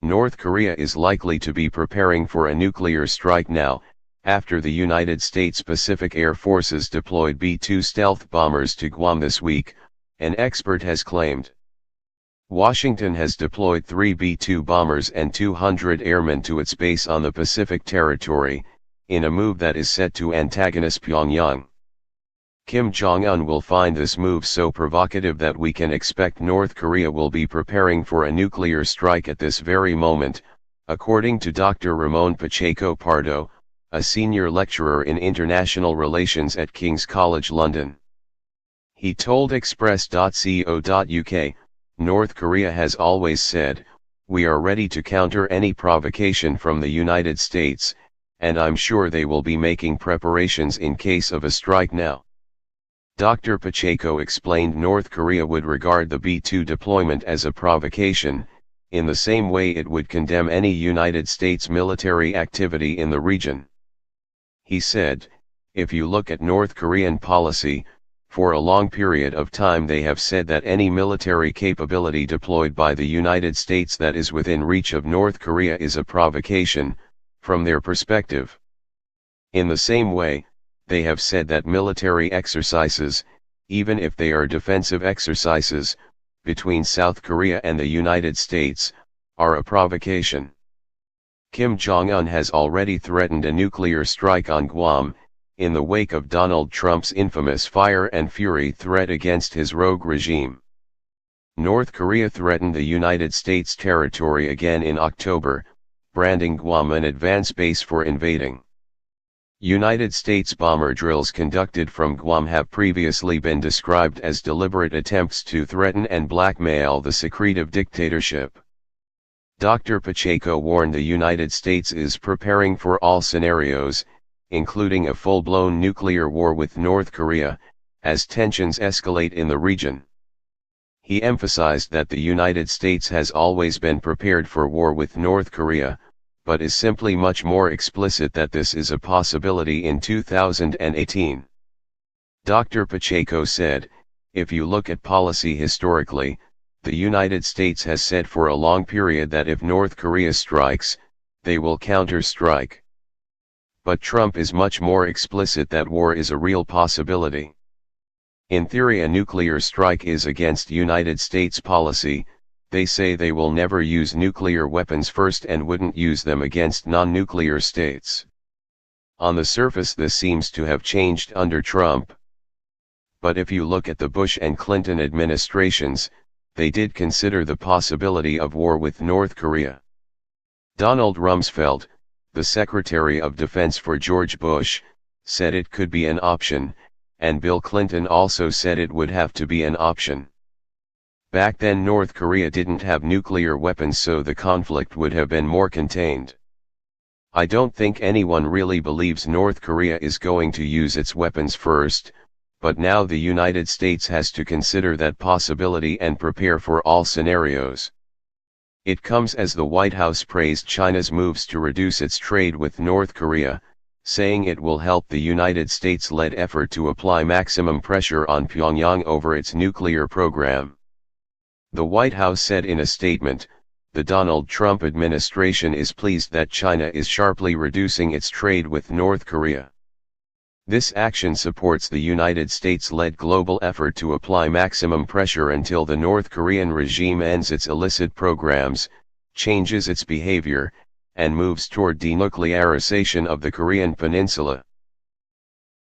North Korea is likely to be preparing for a nuclear strike now, after the United States Pacific Air Forces deployed B-2 stealth bombers to Guam this week, an expert has claimed. Washington has deployed 3 B-2 bombers and 200 airmen to its base on the Pacific territory, in a move that is set to antagonize Pyongyang. Kim Jong-un will find this move so provocative that we can expect North Korea will be preparing for a nuclear strike at this very moment, according to Dr. Ramon Pacheco Pardo, a senior lecturer in international relations at King's College London. He told Express.co.uk, North Korea has always said, "We are ready to counter any provocation from the United States, and I'm sure they will be making preparations in case of a strike now." Dr. Pacheco explained North Korea would regard the B-2 deployment as a provocation, in the same way it would condemn any United States military activity in the region. He said, "If you look at North Korean policy, for a long period of time they have said that any military capability deployed by the United States that is within reach of North Korea is a provocation, from their perspective. In the same way, they have said that military exercises, even if they are defensive exercises, between South Korea and the United States, are a provocation." Kim Jong-un has already threatened a nuclear strike on Guam, in the wake of Donald Trump's infamous fire and fury threat against his rogue regime. North Korea threatened the United States territory again in October, branding Guam an advance base for invading. United States bomber drills conducted from Guam have previously been described as deliberate attempts to threaten and blackmail the secretive dictatorship. Dr. Pacheco warned the United States is preparing for all scenarios, including a full-blown nuclear war with North Korea, as tensions escalate in the region. He emphasized that the United States has always been prepared for war with North Korea, but is simply much more explicit that this is a possibility in 2018. Dr. Pacheco said, "If you look at policy historically, the United States has said for a long period that if North Korea strikes, they will counter-strike. But Trump is much more explicit that war is a real possibility. In theory a nuclear strike is against United States policy. They say they will never use nuclear weapons first and wouldn't use them against non-nuclear states. On the surface this seems to have changed under Trump. But if you look at the Bush and Clinton administrations, they did consider the possibility of war with North Korea. Donald Rumsfeld, the Secretary of Defense for George Bush, said it could be an option, and Bill Clinton also said it would have to be an option. Back then North Korea didn't have nuclear weapons, so the conflict would have been more contained. I don't think anyone really believes North Korea is going to use its weapons first, but now the United States has to consider that possibility and prepare for all scenarios." It comes as the White House praised China's moves to reduce its trade with North Korea, saying it will help the United States-led effort to apply maximum pressure on Pyongyang over its nuclear program. The White House said in a statement, "The Donald Trump administration is pleased that China is sharply reducing its trade with North Korea. This action supports the United States-led global effort to apply maximum pressure until the North Korean regime ends its illicit programs, changes its behavior, and moves toward denuclearization of the Korean Peninsula."